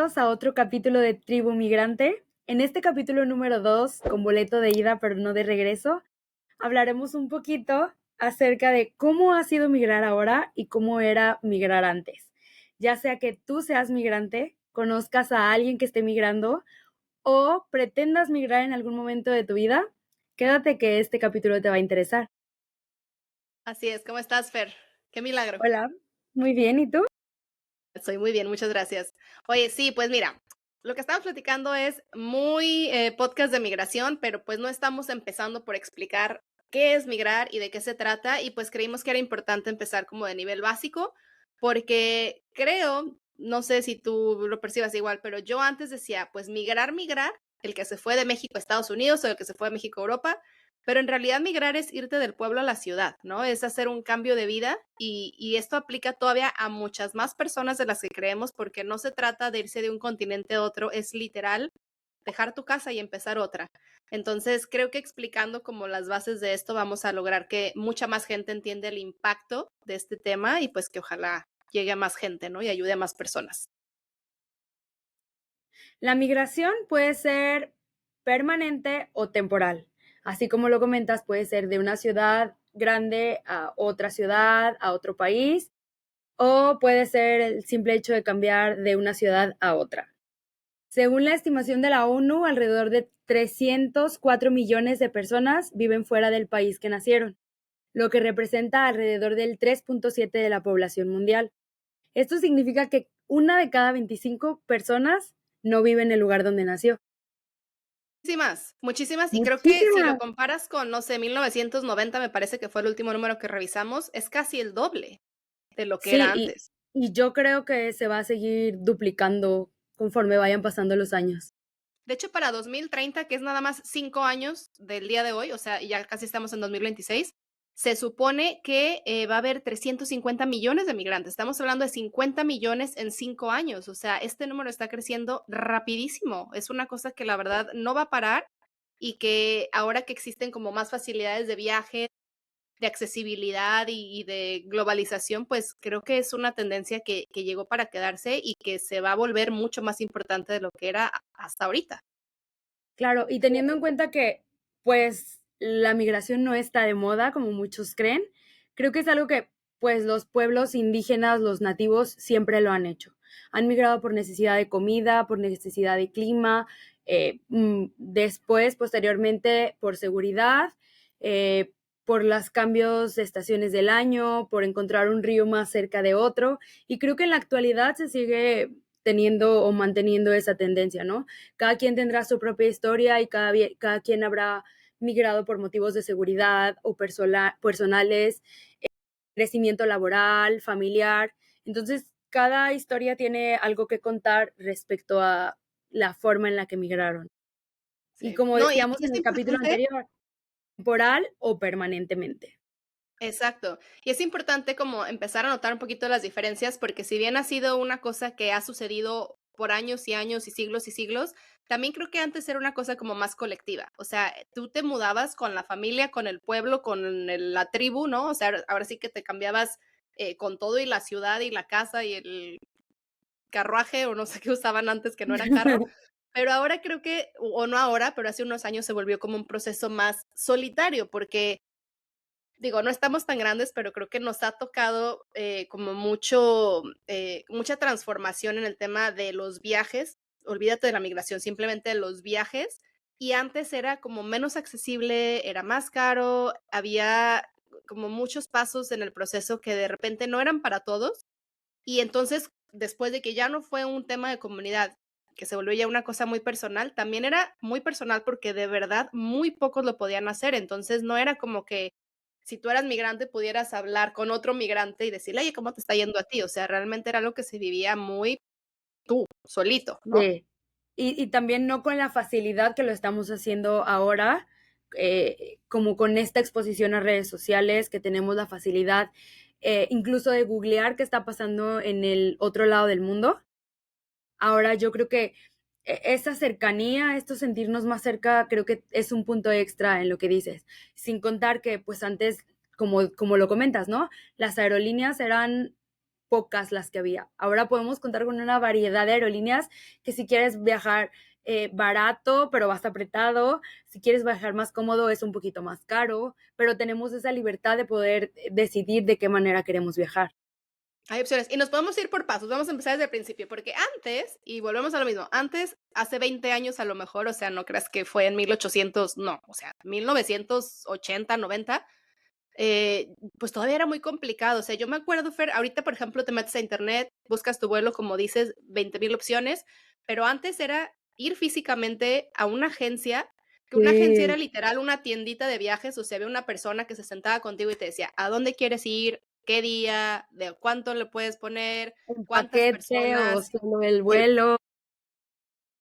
bienvenidos a otro capítulo de Tribu Migrante. En este capítulo número 2, con boleto de ida pero no de regreso, hablaremos un poquito acerca de cómo ha sido migrar ahora y cómo era migrar antes. Ya sea que tú seas migrante, conozcas a alguien que esté migrando o pretendas migrar en algún momento de tu vida, quédate que este capítulo te va a interesar. Así es, ¿cómo estás, Fer? Qué milagro. Hola, muy bien, ¿y tú? Estoy muy bien, muchas gracias. Oye, sí, pues mira, lo que estamos platicando es muy podcast de migración, pero pues no estamos empezando por explicar qué es migrar y de qué se trata, y pues creímos que era importante empezar como de nivel básico, porque creo, no sé si tú lo percibas igual, pero yo antes decía, pues migrar, el que se fue de México a Estados Unidos o el que se fue de México a Europa, pero en realidad migrar es irte del pueblo a la ciudad, ¿no? Es hacer un cambio de vida y esto aplica todavía a muchas más personas de las que creemos porque no se trata de irse de un continente a otro, es literal dejar tu casa y empezar otra. Entonces, creo que explicando como las bases de esto vamos a lograr que mucha más gente entienda el impacto de este tema y pues que ojalá llegue a más gente, ¿no? Y ayude a más personas. La migración puede ser permanente o temporal. Así como lo comentas, puede ser de una ciudad grande a otra ciudad, a otro país, o puede ser el simple hecho de cambiar de una ciudad a otra. Según la estimación de la ONU, alrededor de 304 millones de personas viven fuera del país que nacieron, lo que representa alrededor del 3.7 de la población mundial. Esto significa que una de cada 25 personas no vive en el lugar donde nació. Muchísimas, muchísimas, y creo que si lo Muchísimas. comparas con, no sé, 1990 me parece que fue el último número que revisamos, es casi el doble de lo que era Sí, antes. y yo creo que se va a seguir duplicando conforme vayan pasando los años. De hecho, para 2030, que es nada más 5 años del día de hoy, o sea, ya casi estamos en 2026, se supone que va a haber 350 millones de migrantes. Estamos hablando de 50 millones en 5 años. O sea, este número está creciendo rapidísimo. Es una cosa que la verdad no va a parar y que ahora que existen como más facilidades de viaje, de accesibilidad y de globalización, pues creo que es una tendencia que llegó para quedarse y que se va a volver mucho más importante de lo que era hasta ahorita. Claro, y teniendo en cuenta que, pues, la migración no está de moda, como muchos creen, creo que es algo que, pues, los pueblos indígenas, los nativos, siempre lo han hecho. Han migrado por necesidad de comida, por necesidad de clima, después, posteriormente, por seguridad, eh, por los cambios de estaciones del año, por encontrar un río más cerca de otro, y creo que en la actualidad se sigue teniendo o manteniendo esa tendencia, ¿no? Cada quien tendrá su propia historia y cada quien habrá migrado por motivos de seguridad o personales, crecimiento laboral, familiar. Entonces, cada historia tiene algo que contar respecto a la forma en la que migraron. Y Sí. como No, decíamos y es en el capítulo importante. anterior, temporal o permanentemente. Exacto. Y es importante como empezar a notar un poquito las diferencias, porque si bien ha sido una cosa que ha sucedido por años y años y siglos, también creo que antes era una cosa como más colectiva. O sea, tú te mudabas con la familia, con el pueblo, con la tribu, ¿no? O sea, ahora sí que te cambiabas con todo y la ciudad y la casa y el carruaje o no sé qué usaban antes que no era carro. Pero ahora creo que, o no ahora, pero hace unos años se volvió como un proceso más solitario, porque digo, no estamos tan grandes, pero creo que nos ha tocado como mucha transformación en el tema de los viajes. Olvídate de la migración, simplemente de los viajes. Y antes era como menos accesible, era más caro, había como muchos pasos en el proceso que de repente no eran para todos. Y entonces, después de que ya no fue un tema de comunidad, que se volvió ya una cosa muy personal, también era muy personal porque de verdad muy pocos lo podían hacer. Entonces, no era como que si tú eras migrante pudieras hablar con otro migrante y decirle: "Oye, ¿cómo te está yendo a ti?". O sea, realmente era algo que se vivía muy tú, solito, ¿no? Sí. Y también no con la facilidad que lo estamos haciendo ahora, como con esta exposición a redes sociales, que tenemos la facilidad, incluso de googlear qué está pasando en el otro lado del mundo. Ahora yo creo que esa cercanía, esto sentirnos más cerca, creo que es un punto extra en lo que dices. Sin contar que, pues antes, como lo comentas, ¿no? Las aerolíneas eran pocas las que había. Ahora podemos contar con una variedad de aerolíneas que si quieres viajar barato, pero vas apretado, si quieres viajar más cómodo es un poquito más caro, pero tenemos esa libertad de poder decidir de qué manera queremos viajar. Hay opciones. Y nos podemos ir por pasos. Vamos a empezar desde el principio, porque antes, y volvemos a lo mismo, antes, hace 20 años a lo mejor, o sea, no creas que fue en 1800, no, o sea, 1980, 90, pues todavía era muy complicado. O sea, yo me acuerdo, Fer, ahorita, por ejemplo, te metes a internet, buscas tu vuelo, como dices, 20,000 opciones, pero antes era ir físicamente a una agencia, que una agencia Sí, era literal una tiendita de viajes, o sea, había una persona que se sentaba contigo y te decía, ¿a dónde quieres ir? ¿Qué día? ¿De cuánto le puedes poner? un ¿Cuántas paquete o personas? solo el Y vuelo.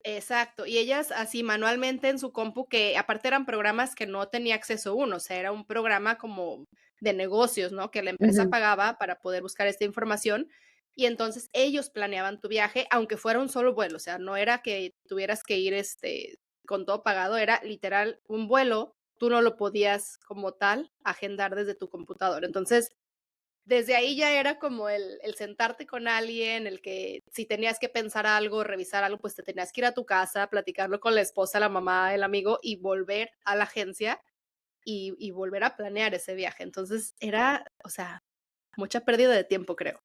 exacto, y ellas así manualmente en su compu, que aparte eran programas que no tenía acceso uno, o sea, era un programa como de negocios, ¿no? Que la empresa Ujú. pagaba para poder buscar esta información y entonces ellos planeaban tu viaje, aunque fuera un solo vuelo, o sea, no era que tuvieras que ir con todo pagado, era literal un vuelo, tú no lo podías como tal agendar desde tu computadora. Entonces, desde ahí ya era como el sentarte con alguien, el que si tenías que pensar algo, revisar algo, pues te tenías que ir a tu casa, platicarlo con la esposa, la mamá, el amigo y volver a la agencia y volver a planear ese viaje. Entonces era, o sea, mucha pérdida de tiempo, creo.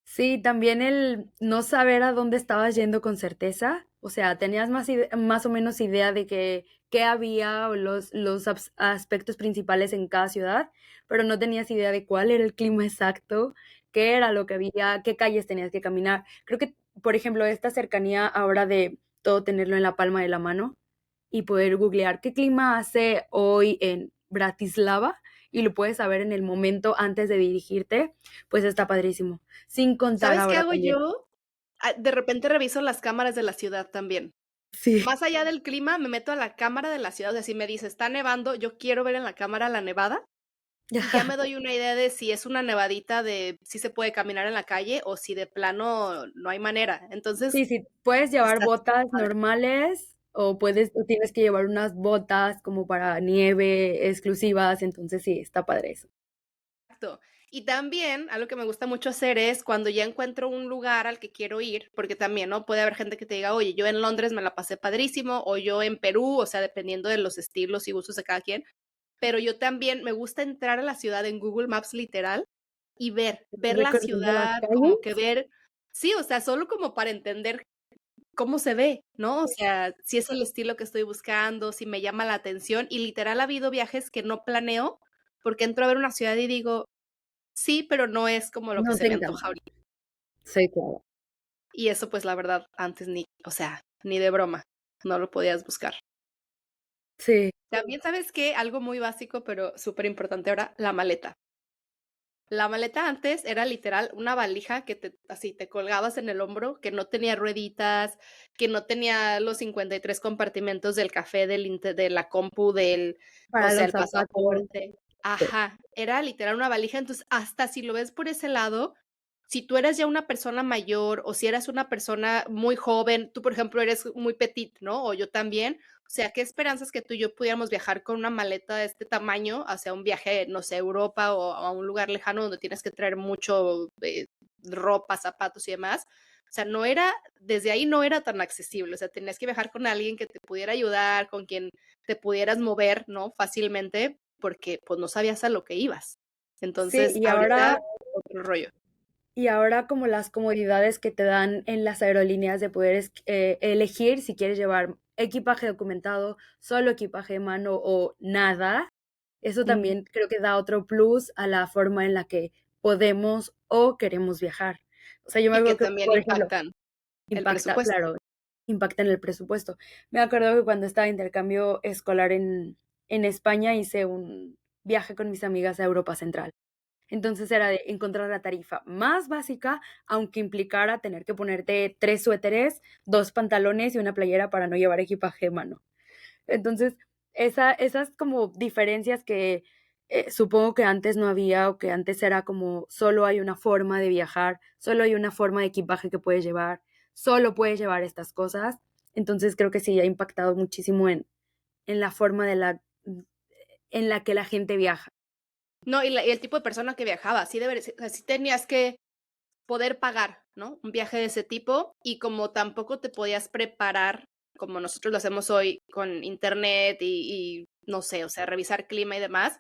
Sí, también el no saber a dónde estabas yendo con certeza, o sea, tenías más o menos idea de que qué había o los aspectos principales en cada ciudad, pero no tenías idea de cuál era el clima exacto, qué era lo que había, qué calles tenías que caminar. Creo que, por ejemplo, esta cercanía ahora de todo tenerlo en la palma de la mano y poder googlear qué clima hace hoy en Bratislava y lo puedes saber en el momento antes de dirigirte, pues está padrísimo. Sin contar ¿Sabes qué ahora hago también. yo? De repente reviso las cámaras de la ciudad también. Sí. Más allá del clima, me meto a la cámara de la ciudad, o sea, si me dice, está nevando, yo quiero ver en la cámara la nevada. Y ya me doy una idea de si es una nevadita de si se puede caminar en la calle o si de plano no hay manera. Entonces, Sí, sí, puedes llevar está botas padre. normales o tienes que llevar unas botas como para nieve exclusivas, entonces sí, está padre eso. Exacto. Y también algo que me gusta mucho hacer es cuando ya encuentro un lugar al que quiero ir, porque también, ¿no? Puede haber gente que te diga, oye, yo en Londres me la pasé padrísimo, o yo en Perú, o sea, dependiendo de los estilos y gustos de cada quien, pero yo también me gusta entrar a la ciudad en Google Maps literal y ver la Recorriendo las ciudad, como que calles. ver, sí, o sea, solo como para entender cómo se ve, ¿no? O sea, si es el estilo que estoy buscando, si me llama la atención. Y literal ha habido viajes que no planeo porque entro a ver una ciudad y digo, sí, pero no es como lo que No se te me encanta. antoja ahorita. Sí, claro. Y eso, pues la verdad, antes ni, o sea, ni de broma, no lo podías buscar. Sí. También, ¿sabes qué? Algo muy básico, pero súper importante ahora, la maleta. La maleta antes era literal una valija que así te colgabas en el hombro, que no tenía rueditas, que no tenía los 53 compartimentos del café, de la compu, o Para sea, los el zapatos. pasaporte. Sí. Ajá, era literal una valija. Entonces, hasta si lo ves por ese lado, si tú eras ya una persona mayor o si eras una persona muy joven, tú, por ejemplo, eres muy petit, ¿no? O yo también. O sea, qué esperanzas que tú y yo pudiéramos viajar con una maleta de este tamaño hacia un viaje, no sé, a Europa o a un lugar lejano donde tienes que traer mucho ropa, zapatos y demás. O sea, no era, desde ahí no era tan accesible. O sea, tenías que viajar con alguien que te pudiera ayudar, con quien te pudieras mover, ¿no? Fácilmente, porque pues no sabías a lo que ibas. Sí, Entonces, ahorita, otro rollo. y ahora como las comodidades que te dan en las aerolíneas de poder elegir si quieres llevar equipaje documentado, solo equipaje de mano o nada, eso Ujú. también creo que da otro plus a la forma en la que podemos o queremos viajar. O sea, yo me Y que acuerdo que, también por ejemplo, impactan el impacta, presupuesto. claro, impacta en el presupuesto. Me acuerdo que cuando estaba de intercambio escolar en España hice un viaje con mis amigas a Europa Central. Entonces era de encontrar la tarifa más básica, aunque implicara tener que ponerte 3 suéteres, 2 pantalones y una playera para no llevar equipaje de mano. Entonces, esas como diferencias que, supongo que antes no había, o que antes era como solo hay una forma de viajar, solo hay una forma de equipaje que puedes llevar, solo puedes llevar estas cosas. Entonces, creo que sí ha impactado muchísimo en la forma en la que la gente viaja. No, y el tipo de persona que viajaba, sí, o sea, sí tenías que poder pagar, ¿no? Un viaje de ese tipo y como tampoco te podías preparar como nosotros lo hacemos hoy con internet y no sé, o sea, revisar clima y demás,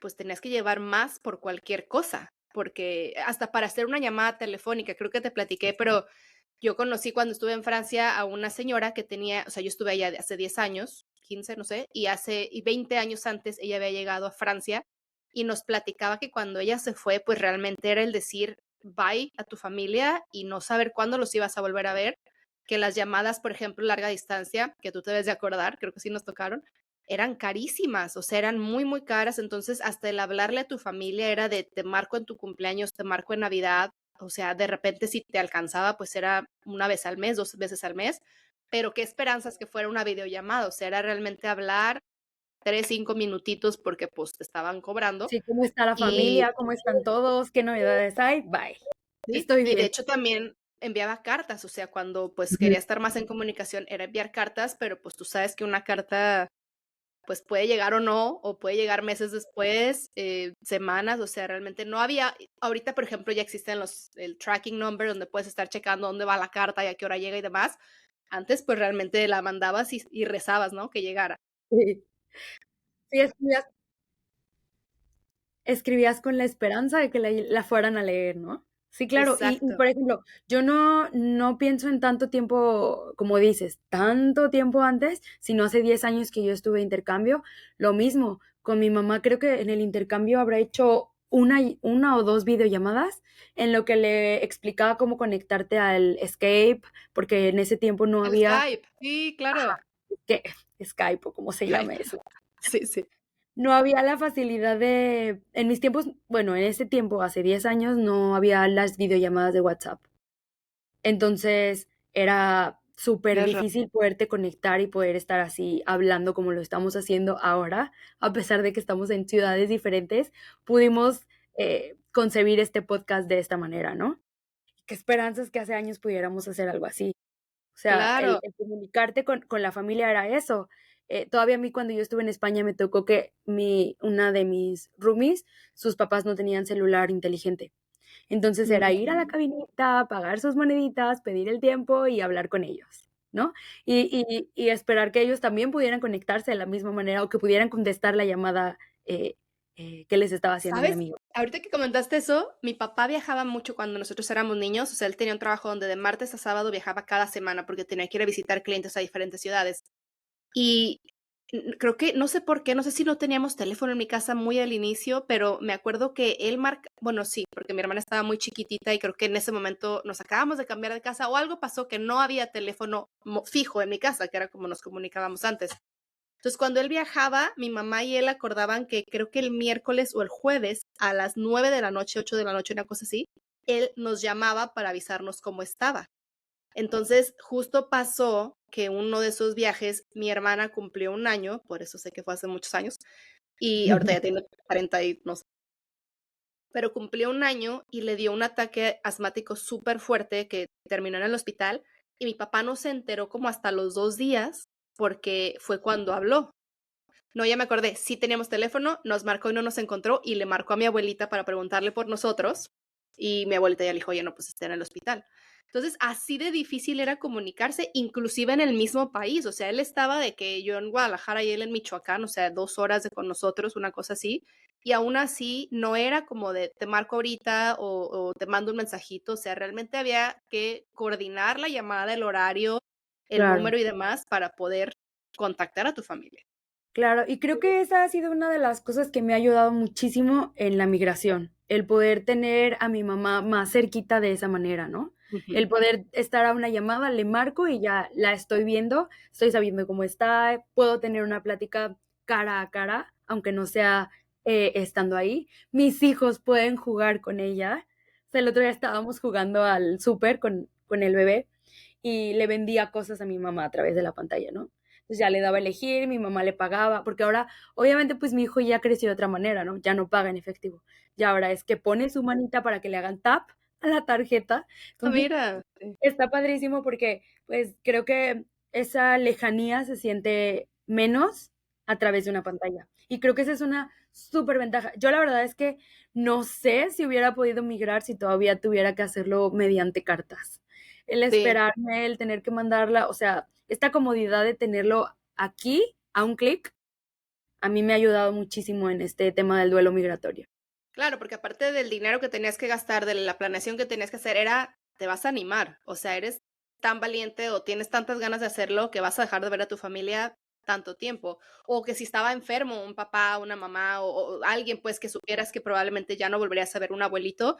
pues tenías que llevar más por cualquier cosa, porque hasta para hacer una llamada telefónica, creo que te platiqué, pero yo conocí cuando estuve en Francia a una señora que tenía, o sea, yo estuve allá hace 10 años, 15, no sé, y 20 años antes ella había llegado a Francia y nos platicaba que cuando ella se fue, pues realmente era el decir bye a tu familia y no saber cuándo los ibas a volver a ver, que las llamadas, por ejemplo, larga distancia, que tú te debes de acordar, creo que sí nos tocaron, eran carísimas, o sea, eran muy, muy caras, entonces hasta el hablarle a tu familia era de te marco en tu cumpleaños, te marco en Navidad, o sea, de repente si te alcanzaba, pues era una vez al mes, 2 veces al mes, pero qué esperanzas que fuera una videollamada, o sea, era realmente hablar 3, 5 minutitos porque pues te estaban cobrando Sí, ¿cómo está la y, familia? ¿Cómo están todos? ¿Qué novedades hay? Bye. ¿sí? Estoy Y de bien. hecho también enviaba cartas, o sea, cuando pues Ujú. quería estar más en comunicación era enviar cartas, pero pues tú sabes que una carta pues puede llegar o no, o puede llegar meses después, semanas, o sea, realmente no había, ahorita por ejemplo ya existen el tracking number donde puedes estar checando dónde va la carta y a qué hora llega y demás. Antes pues realmente la mandabas y rezabas, ¿no? Que llegara. Sí. Sí, escribías con la esperanza de que la fueran a leer, ¿no? Sí, claro. Y, Exacto. por ejemplo, yo no pienso en tanto tiempo, como dices, tanto tiempo antes, sino hace 10 años que yo estuve de intercambio, lo mismo. Con mi mamá creo que en el intercambio habrá hecho una o dos videollamadas en lo que le explicaba cómo conectarte al Escape, porque en ese tiempo no El había, Skype, sí, ajá, claro. que Skype o como se llame Skype. eso. Sí, sí. No había la facilidad en mis tiempos, bueno, en ese tiempo, hace 10 años, no había las videollamadas de WhatsApp. Entonces era súper Tienes difícil poderte conectar y poder estar así hablando como lo estamos haciendo ahora, a pesar de que estamos en ciudades diferentes, pudimos concebir este podcast de esta manera, ¿no? Qué esperanzas que hace años pudiéramos hacer algo así. O sea, claro. el comunicarte con la familia era eso. Todavía a mí cuando yo estuve en España me tocó que una de mis roomies, sus papás no tenían celular inteligente. Entonces era ir a la Mm. cabinita, pagar sus moneditas, pedir el tiempo y hablar con ellos, ¿no? Y esperar que ellos también pudieran conectarse de la misma manera o que pudieran contestar la llamada que les estaba haciendo mi ¿Sabes? amigo. Ahorita que comentaste eso, mi papá viajaba mucho cuando nosotros éramos niños, o sea, él tenía un trabajo donde de martes a sábado viajaba cada semana porque tenía que ir a visitar clientes a diferentes ciudades. Y creo que, no sé por qué, no sé si no teníamos teléfono en mi casa muy al inicio, pero me acuerdo que él marca, bueno, sí, porque mi hermana estaba muy chiquitita y creo que en ese momento nos acabamos de cambiar de casa o algo pasó que no había teléfono fijo en mi casa, que era como nos comunicábamos antes. Entonces, cuando él viajaba, mi mamá y él acordaban que creo que el miércoles o el jueves a las 9 de la noche, 8 de la noche, una cosa así, él nos llamaba para avisarnos cómo estaba. Entonces, justo pasó que uno de esos viajes, mi hermana cumplió un año, por eso sé que fue hace muchos años, y ahorita ya tiene 40 y no sé, pero cumplió un año y le dio un ataque asmático súper fuerte que terminó en el hospital y mi papá no se enteró como hasta los 2 días porque fue cuando habló. No, ya me acordé, sí teníamos teléfono, nos marcó y no nos encontró y le marcó a mi abuelita para preguntarle por nosotros y mi abuelita ya le dijo, oye, no, pues está en el hospital. Entonces, así de difícil era comunicarse, inclusive en el mismo país. O sea, él estaba de que yo en Guadalajara y él en Michoacán, o sea, 2 horas de con nosotros, una cosa así. Y aún así, no era como de te marco ahorita o te mando un mensajito. O sea, realmente había que coordinar la llamada, el horario, el Claro. número y demás para poder contactar a tu familia. Claro, y creo que esa ha sido una de las cosas que me ha ayudado muchísimo en la migración, el poder tener a mi mamá más cerquita de esa manera, ¿no? Ujú. El poder estar a una llamada, le marco y ya la estoy viendo, estoy sabiendo cómo está, puedo tener una plática cara a cara, aunque no sea estando ahí. Mis hijos pueden jugar con ella. O sea, el otro día estábamos jugando al súper con el bebé y le vendía cosas a mi mamá a través de la pantalla, ¿no? Pues ya le daba a elegir, mi mamá le pagaba, porque ahora, obviamente, pues mi hijo ya creció de otra manera, ¿no? Ya no paga en efectivo. Y ahora es que pone su manita para que le hagan tap a la tarjeta. Ah, Entonces, mira. Sí. está padrísimo porque, pues, creo que esa lejanía se siente menos a través de una pantalla. Y creo que esa es una súper ventaja. Yo la verdad es que no sé si hubiera podido migrar si todavía tuviera que hacerlo mediante cartas. El Sí. esperarme, el tener que mandarla, o sea, esta comodidad de tenerlo aquí a un clic, a mí me ha ayudado muchísimo en este tema del duelo migratorio. Claro, porque aparte del dinero que tenías que gastar, de la planeación que tenías que hacer, era, te vas a animar, o sea, eres tan valiente o tienes tantas ganas de hacerlo que vas a dejar de ver a tu familia tanto tiempo. O que si estaba enfermo un papá, una mamá o alguien, pues que supieras que probablemente ya no volverías a ver un abuelito,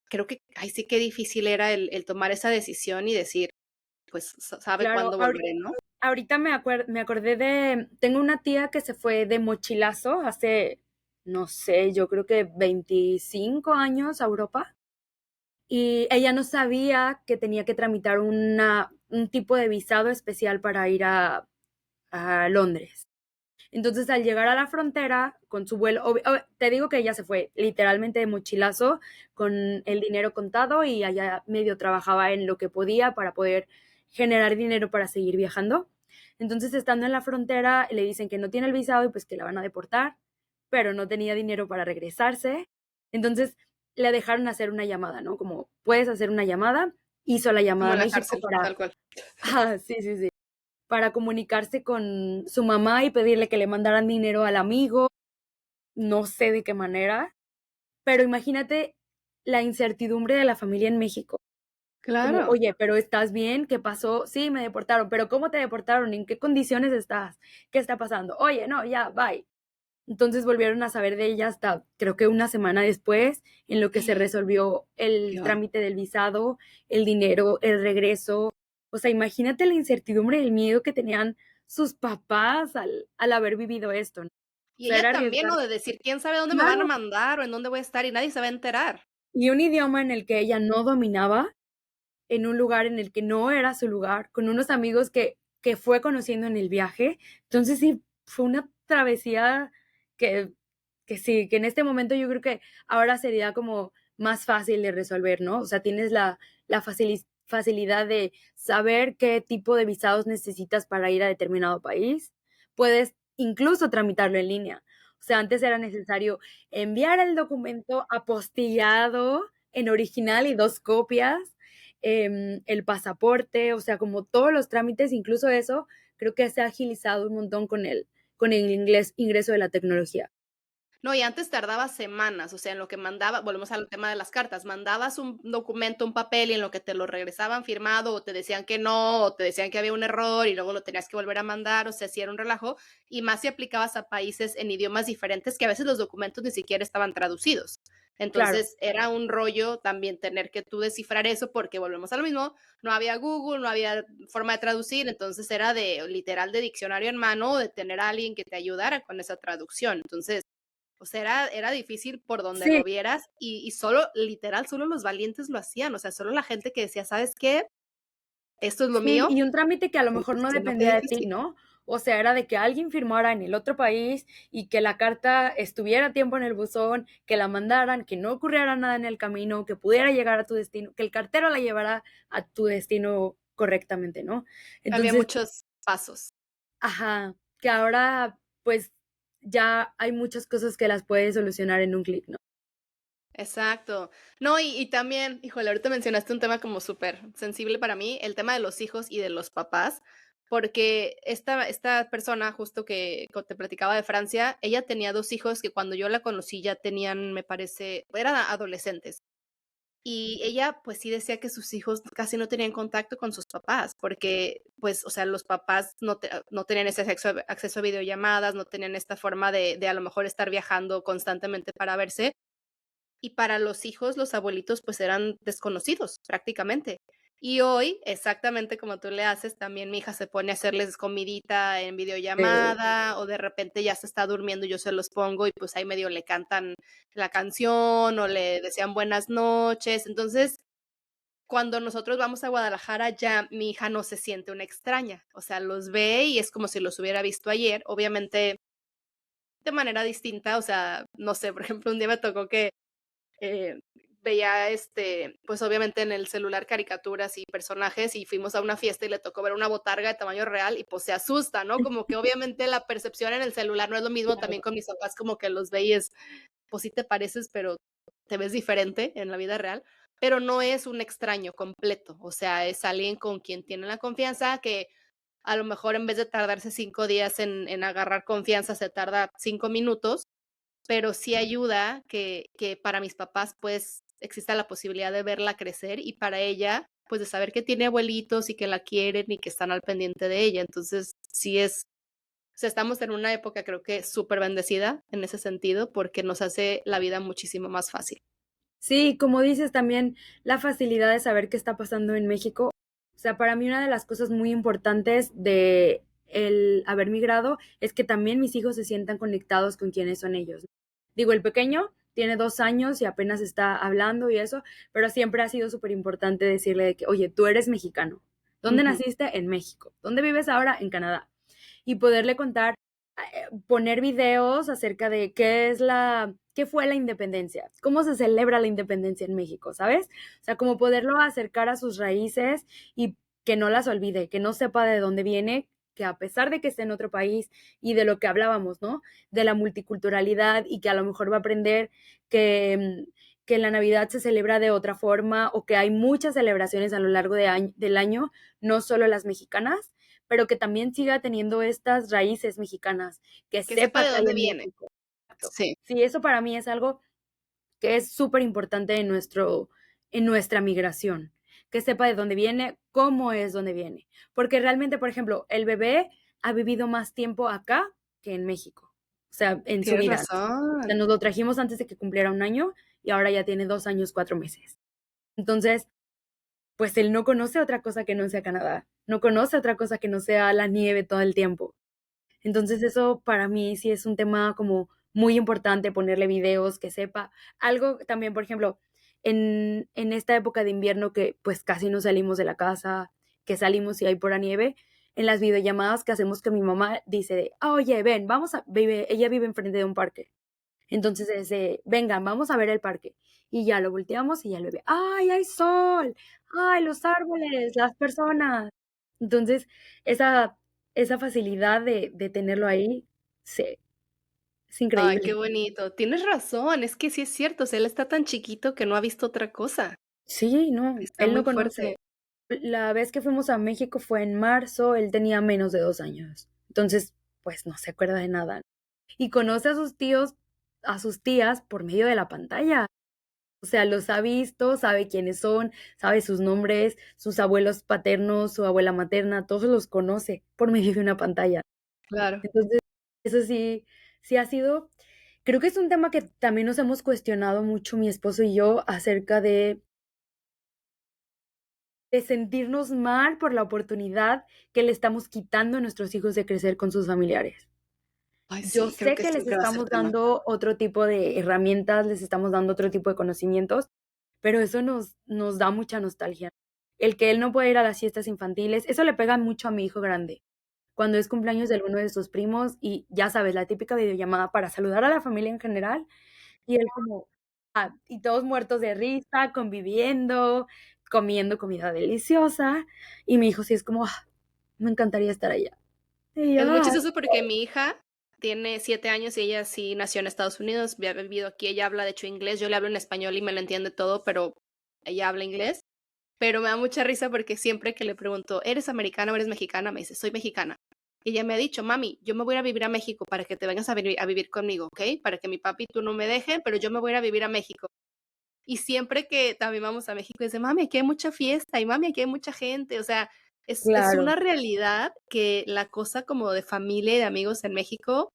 creo que, ay, sí que difícil era el tomar esa decisión y decir, pues sabe Claro, cuándo volveré, ¿no? ahorita me acordé de, tengo una tía que se fue de mochilazo hace, no sé, yo creo que 25 años a Europa. Y ella no sabía que tenía que tramitar un tipo de visado especial para ir a Londres. Entonces, al llegar a la frontera con su vuelo, te digo que ella se fue literalmente de mochilazo con el dinero contado y allá medio trabajaba en lo que podía para poder generar dinero para seguir viajando. Entonces, estando en la frontera, le dicen que no tiene el visado y pues que la van a deportar, pero no tenía dinero para regresarse. Entonces, le dejaron hacer una llamada, ¿no? Como, puedes hacer una llamada. Hizo la Como llamada a en la México cárcel, para, tal cual. sí, sí, sí, para comunicarse con su mamá y pedirle que le mandaran dinero al amigo, no sé de qué manera, pero imagínate la incertidumbre de la familia en México, como, Claro. oye, pero ¿estás bien? ¿Qué pasó? Sí, me deportaron, pero ¿cómo te deportaron? ¿En qué condiciones estás? ¿Qué está pasando? Oye, no, ya, bye. Entonces volvieron a saber de ella hasta creo que una semana después, en lo que se resolvió el Dios. trámite del visado, el dinero, el regreso. O sea, imagínate la incertidumbre y el miedo que tenían sus papás al haber vivido esto, ¿no? O Y sea, ella era también, ¿no? arriesgar. De decir, quién sabe dónde me van a Claro, mandar o en dónde voy a estar y nadie se va a enterar. y un idioma en el que ella no dominaba, en un lugar en el que no era su lugar, con unos amigos que fue conociendo en el viaje. Entonces sí, fue una travesía que, que sí, que en este momento yo creo que ahora sería como más fácil de resolver, ¿no? O sea, tienes la facilidad de saber qué tipo de visados necesitas para ir a determinado país. Puedes incluso tramitarlo en línea. O sea, antes era necesario enviar el documento apostillado en original y dos copias, el pasaporte, o sea, como todos los trámites, incluso eso, creo que se ha agilizado un montón con el ingreso de la tecnología. No, y antes tardaba semanas, o sea, en lo que mandaba, volvemos al tema de las cartas, mandabas un documento, un papel, y en lo que te lo regresaban firmado, o te decían que no, o te decían que había un error, y luego lo tenías que volver a mandar, o sea, sí era un relajo, y más si aplicabas a países en idiomas diferentes, que a veces los documentos ni siquiera estaban traducidos. Claro, Entonces, era un rollo también tener que tú descifrar eso, porque volvemos a lo mismo, no había Google, no había forma de traducir, entonces era de literal de diccionario en mano, o de tener a alguien que te ayudara con esa traducción. Entonces, o sea, era difícil por donde lo sí, vieras y solo, literal, solo los valientes lo hacían, o sea, solo la gente que decía: "¿Sabes qué? Esto es lo sí, mío", y un trámite que a lo mejor no si no, qué dependía de ti, difícil. ¿no? O sea, era de que alguien firmara en el otro país y que la carta estuviera a tiempo en el buzón, que la mandaran, que no ocurriera nada en el camino, que pudiera llegar a tu destino, que el cartero la llevara a tu destino correctamente, ¿no? Había Entonces, muchos pasos. ajá, que ahora, pues, ya hay muchas cosas que las puedes solucionar en un clic, ¿no? Exacto. No, y también, híjole, ahorita mencionaste un tema como súper sensible para mí, el tema de los hijos y de los papás, porque esta persona, justo que te platicaba de Francia, ella tenía 2 hijos que cuando yo la conocí ya tenían, me parece, eran adolescentes. Y ella, pues, sí decía que sus hijos casi no tenían contacto con sus papás, porque, pues, o sea, los papás no tenían ese acceso a videollamadas, no tenían esta forma de a lo mejor estar viajando constantemente para verse, y para los hijos, los abuelitos, pues, eran desconocidos prácticamente. Y hoy, exactamente como tú le haces, también mi hija se pone a hacerles comidita en videollamada, o de repente ya se está durmiendo, yo se los pongo y, pues, ahí medio le cantan la canción, o le desean buenas noches. Entonces, cuando nosotros vamos a Guadalajara, ya mi hija no se siente una extraña, o sea, los ve y es como si los hubiera visto ayer, obviamente de manera distinta, o sea, no sé, por ejemplo, un día me tocó que eh, veía, pues, obviamente en el celular caricaturas y personajes, y fuimos a una fiesta y le tocó ver una botarga de tamaño real y, pues, se asusta, ¿no? Como que obviamente la percepción en el celular no es lo mismo, también Claro. con mis papás como que los veías, pues sí te pareces, pero te ves diferente en la vida real, pero no es un extraño completo, o sea, es alguien con quien tienen la confianza, que a lo mejor en vez de tardarse 5 días en agarrar confianza, se tarda 5 minutos, pero sí ayuda que para mis papás, pues, exista la posibilidad de verla crecer y para ella, pues, de saber que tiene abuelitos y que la quieren y que están al pendiente de ella. Entonces, sí es o sea, estamos en una época, creo que súper bendecida en ese sentido, porque nos hace la vida muchísimo más fácil. Sí, como dices, también la facilidad de saber qué está pasando en México. O sea, para mí una de las cosas muy importantes de el haber migrado es que también mis hijos se sientan conectados con quienes son ellos. Digo, el pequeño tiene 2 años y apenas está hablando y eso, pero siempre ha sido súper importante decirle de que, oye, tú eres mexicano. ¿Dónde Ujú. naciste? En México. ¿Dónde vives ahora? En Canadá. Y poderle contar, poner videos acerca de qué fue la independencia, cómo se celebra la independencia en México, ¿sabes? O sea, como poderlo acercar a sus raíces y que no las olvide, que no sepa de dónde viene, que a pesar de que esté en otro país y de lo que hablábamos, ¿no? De la multiculturalidad y que a lo mejor va a aprender que la Navidad se celebra de otra forma o que hay muchas celebraciones a lo largo del año, no solo las mexicanas, pero que también siga teniendo estas raíces mexicanas, que Que sepa sepa de que hay dónde en viene. México. Exacto. Sí, Sí, eso para mí es algo que es súper importante en nuestra migración, que sepa de dónde viene, cómo es donde viene. Porque realmente, por ejemplo, el bebé ha vivido más tiempo acá que en México, o sea, en su tienes vida. O sea, razón. nos lo trajimos antes de que cumpliera 1 año y ahora ya tiene 2 años, 4 meses. Entonces, pues él no conoce otra cosa que no sea Canadá, no conoce otra cosa que no sea la nieve todo el tiempo. Entonces, eso para mí sí es un tema como muy importante, ponerle videos, que sepa. Algo también, por ejemplo, en esta época de invierno que, pues, casi no salimos de la casa, que salimos y hay pura nieve, en las videollamadas que hacemos con mi mamá dice de: "Oye, ven, ella vive enfrente de un parque. Entonces, vengan, vamos a ver el parque". Y ya lo volteamos y ya lo ve. ¡Ay, hay sol! ¡Ay, los árboles, las personas! Entonces, esa, esa facilidad de tenerlo ahí, sí, es Ay, qué increíble. bonito. Tienes razón, es que sí es cierto, o sea, él está tan chiquito que no ha visto otra cosa. Sí, no, Está él no muy fuerte. conoce. La vez que fuimos a México fue en marzo, él tenía menos de 2 años. Entonces, pues no se acuerda de nada. Y conoce a sus tíos, a sus tías por medio de la pantalla. O sea, los ha visto, sabe quiénes son, sabe sus nombres, sus abuelos paternos, su abuela materna, todos los conoce por medio de una pantalla. Claro. Entonces, eso sí, sí ha sido, creo que es un tema que también nos hemos cuestionado mucho mi esposo y yo acerca de sentirnos mal por la oportunidad que le estamos quitando a nuestros hijos de crecer con sus familiares. Ay, Yo sí, creo sé que que les siempre va a ser estamos tema. dando otro tipo de herramientas, les estamos dando otro tipo de conocimientos, pero eso nos da mucha nostalgia. El que él no puede ir a las fiestas infantiles, eso le pega mucho a mi hijo grande. Cuando es cumpleaños de alguno de sus primos y ya sabes, la típica videollamada para saludar a la familia en general, y él como, y todos muertos de risa, conviviendo, comiendo comida deliciosa, y mi hijo sí es como: me encantaría estar allá". Y Es yo: muy chistoso porque mi hija tiene 7 años y ella sí nació en Estados Unidos, había vivido aquí, ella habla de hecho inglés, yo le hablo en español y me lo entiende todo, pero ella habla inglés. Pero me da mucha risa porque siempre que le pregunto: "¿Eres americana o eres mexicana?", me dice: "Soy mexicana". Y ella me ha dicho: "Mami, yo me voy a ir a vivir a México para que te vengas a vivir conmigo, ¿okey? Para que mi papi y tú no me dejen, pero yo me voy a ir a vivir a México". Y siempre que también vamos a México, dice: "Mami, aquí hay mucha fiesta, y mami, aquí hay mucha gente". O sea, es una claro. realidad que la cosa como de familia y de amigos en México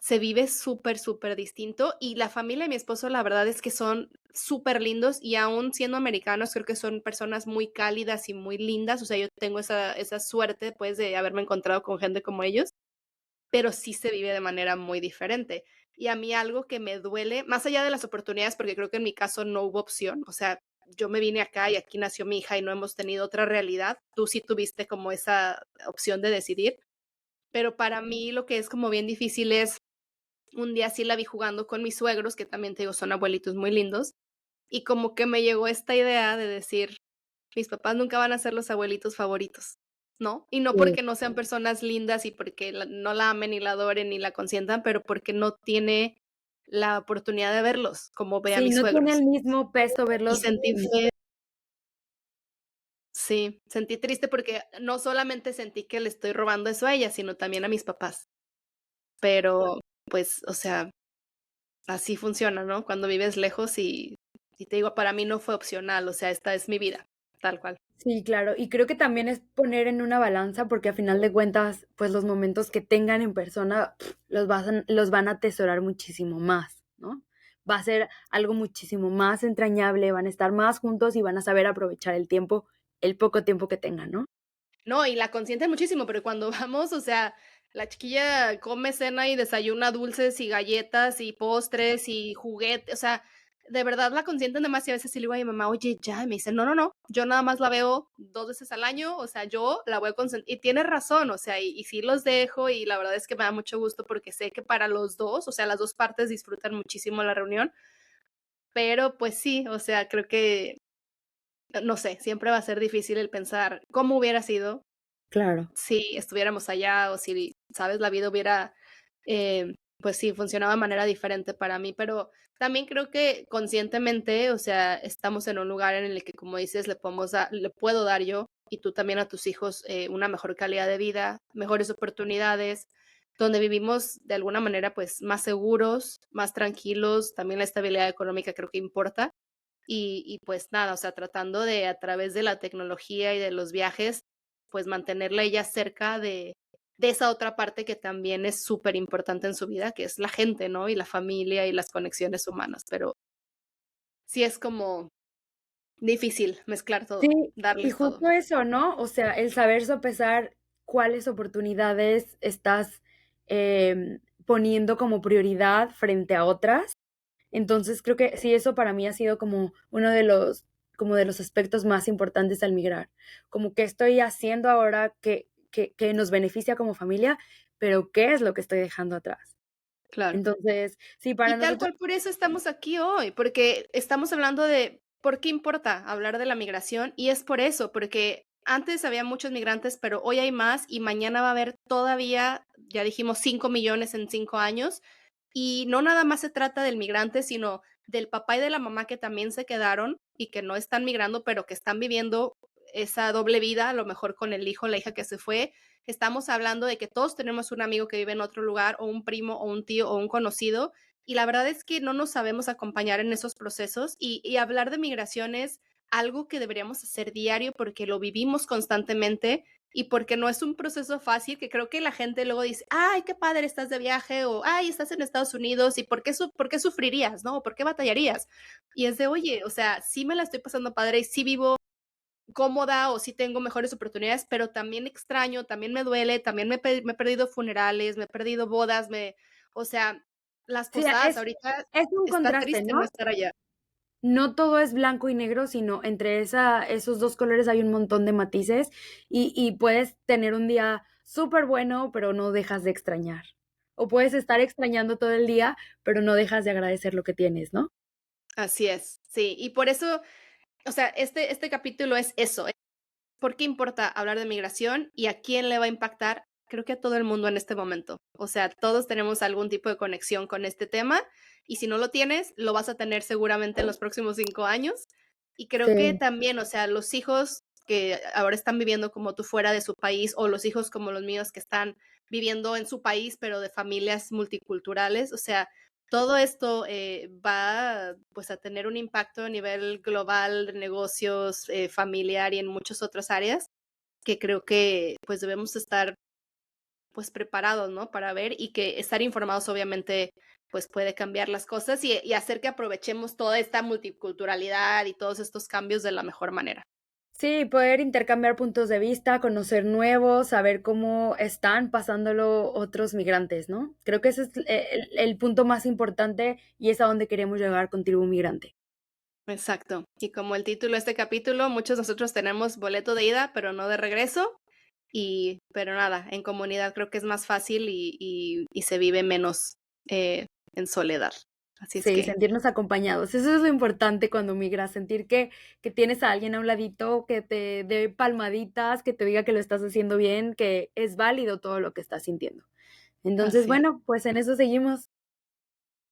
se vive súper, súper distinto, y la familia de mi esposo, la verdad es que son súper lindos y aún siendo americanos, creo que son personas muy cálidas y muy lindas. O sea, yo tengo esa suerte, pues, de haberme encontrado con gente como ellos, pero sí se vive de manera muy diferente. Y a mí algo que me duele, más allá de las oportunidades, porque creo que en mi caso no hubo opción, o sea, yo me vine acá y aquí nació mi hija y no hemos tenido otra realidad. Tú sí tuviste como esa opción de decidir, pero para mí lo que es como bien difícil es, un día sí la vi jugando con mis suegros, que también te digo, son abuelitos muy lindos, y como que me llegó esta idea de decir: "Mis papás nunca van a ser los abuelitos favoritos", ¿no? Y no Sí. porque no sean personas lindas y porque no la amen, ni la adoren, ni la consientan, pero porque no tiene la oportunidad de verlos como ve a Sí, mis no tiene suegros. el mismo peso Y verlos. sentí feo. Sí, sentí triste porque no solamente sentí que le estoy robando eso a ella, sino también a mis papás. Pero, pues, o sea, así funciona, ¿no? Cuando vives lejos y te digo, para mí no fue opcional, o sea, esta es mi vida, tal cual. Sí, claro, y creo que también es poner en una balanza, porque a final de cuentas, pues, los momentos que tengan en persona, los van a atesorar muchísimo más, ¿no? Va a ser algo muchísimo más entrañable, van a estar más juntos y van a saber aprovechar el tiempo, el poco tiempo que tengan, ¿no? No, y la consienten muchísimo, pero cuando vamos, o sea, la chiquilla come, cena y desayuna dulces y galletas y postres y juguetes, o sea, de verdad la consienten demasiado. A veces sí le digo a mi mamá: "Oye, ya", y me dice: "No, no, no, yo nada más la veo 2 veces al año, o sea, yo la voy a consentir", y tiene razón, o sea, y sí los dejo, y la verdad es que me da mucho gusto porque sé que para los 2, o sea, las 2 partes disfrutan muchísimo la reunión, pero, pues sí, o sea, creo que, no sé, siempre va a ser difícil el pensar cómo hubiera sido Claro. si estuviéramos allá o si, ¿sabes? La vida hubiera, pues sí, funcionado de manera diferente para mí, pero también creo que conscientemente, o sea, estamos en un lugar en el que, como dices, le puedo dar yo y tú también a tus hijos una mejor calidad de vida, mejores oportunidades, donde vivimos de alguna manera pues más seguros, más tranquilos, también la estabilidad económica creo que importa. Y pues nada, o sea, tratando de a través de la tecnología y de los viajes, pues mantenerla a ella cerca de esa otra parte que también es súper importante en su vida, que es la gente, ¿no? Y la familia y las conexiones humanas, pero sí es como difícil mezclar Sí, todo, y darles todo. justo eso, ¿no? O sea, el saber sopesar cuáles oportunidades estás, poniendo como prioridad frente a otras. Entonces, creo que sí, eso para mí ha sido como uno de los aspectos más importantes al migrar. Como qué estoy haciendo ahora que nos beneficia como familia, pero qué es lo que estoy dejando atrás. Claro. Entonces, sí, para Y tal nosotros cual por eso estamos aquí hoy, porque estamos hablando de por qué importa hablar de la migración, y es por eso, porque antes había muchos migrantes, pero hoy hay más y mañana va a haber todavía, ya dijimos, 5 millones en 5 años, y no nada más se trata del migrante, sino del papá y de la mamá que también se quedaron y que no están migrando, pero que están viviendo esa doble vida, a lo mejor con el hijo o la hija que se fue. Estamos hablando de que todos tenemos un amigo que vive en otro lugar, o un primo, o un tío, o un conocido, y la verdad es que no nos sabemos acompañar en esos procesos y hablar de migración es algo que deberíamos hacer diario porque lo vivimos constantemente y porque no es un proceso fácil, que creo que la gente luego dice: "Ay, qué padre, estás de viaje", o "Ay, estás en Estados Unidos, ¿y por qué sufrirías, no? ¿Por qué batallarías?". Y es de: "Oye, o sea, sí me la estoy pasando padre y sí vivo cómoda o sí tengo mejores oportunidades, pero también extraño, también me duele, también me he perdido funerales, me he perdido bodas, o sea, las sí, posadas ahorita es un está contraste, triste no ¿no? estar allá. No todo es blanco y negro, sino entre esos 2 colores hay un montón de matices, y puedes tener un día súper bueno, pero no dejas de extrañar. O puedes estar extrañando todo el día, pero no dejas de agradecer lo que tienes, ¿no? Así es, sí, y por eso, o sea, este capítulo es eso, ¿por qué importa hablar de migración y a quién le va a impactar? Creo que a todo el mundo en este momento. O sea, todos tenemos algún tipo de conexión con este tema y si no lo tienes, lo vas a tener seguramente en los próximos 5 años. Y creo que Sí, también, o sea, los hijos que ahora están viviendo como tú fuera de su país o los hijos como los míos que están viviendo en su país, pero de familias multiculturales, o sea, todo esto va pues a tener un impacto a nivel global de negocios, familiar y en muchas otras áreas que creo que pues debemos estar pues preparados, ¿no? Para ver y que estar informados obviamente pues puede cambiar las cosas y hacer que aprovechemos toda esta multiculturalidad y todos estos cambios de la mejor manera. sí, poder intercambiar puntos de vista, conocer nuevos, saber cómo están pasándolo otros migrantes, ¿no? Creo que ese es el punto más importante y es a donde queremos llegar con Tribu Migrante. Exacto. Y como el título de este capítulo, muchos de nosotros tenemos boleto de ida, pero no de regreso. Pero nada, en comunidad creo que es más fácil y se vive menos en soledad. Así es Sí, que sentirnos acompañados. Eso es lo importante cuando migras, sentir que tienes a alguien a un ladito que te dé palmaditas, que te diga que lo estás haciendo bien, que es válido todo lo que estás sintiendo. Entonces, así es. bueno, pues en eso seguimos.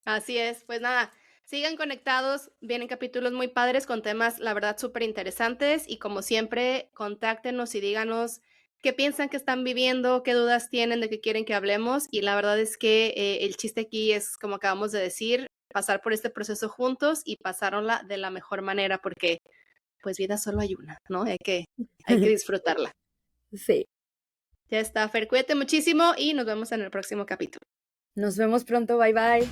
Así es, pues nada, sigan conectados, vienen capítulos muy padres con temas, la verdad, súper interesantes y como siempre, contáctenos y díganos qué piensan que están viviendo, qué dudas tienen de qué quieren que hablemos y la verdad es que el chiste aquí es, como acabamos de decir, pasar por este proceso juntos y pasárnosla de la mejor manera porque pues vida solo hay una, ¿no? Hay que disfrutarla. Sí, Ya está, Fer, cuídate muchísimo y nos vemos en el próximo capítulo. nos vemos pronto. Bye bye.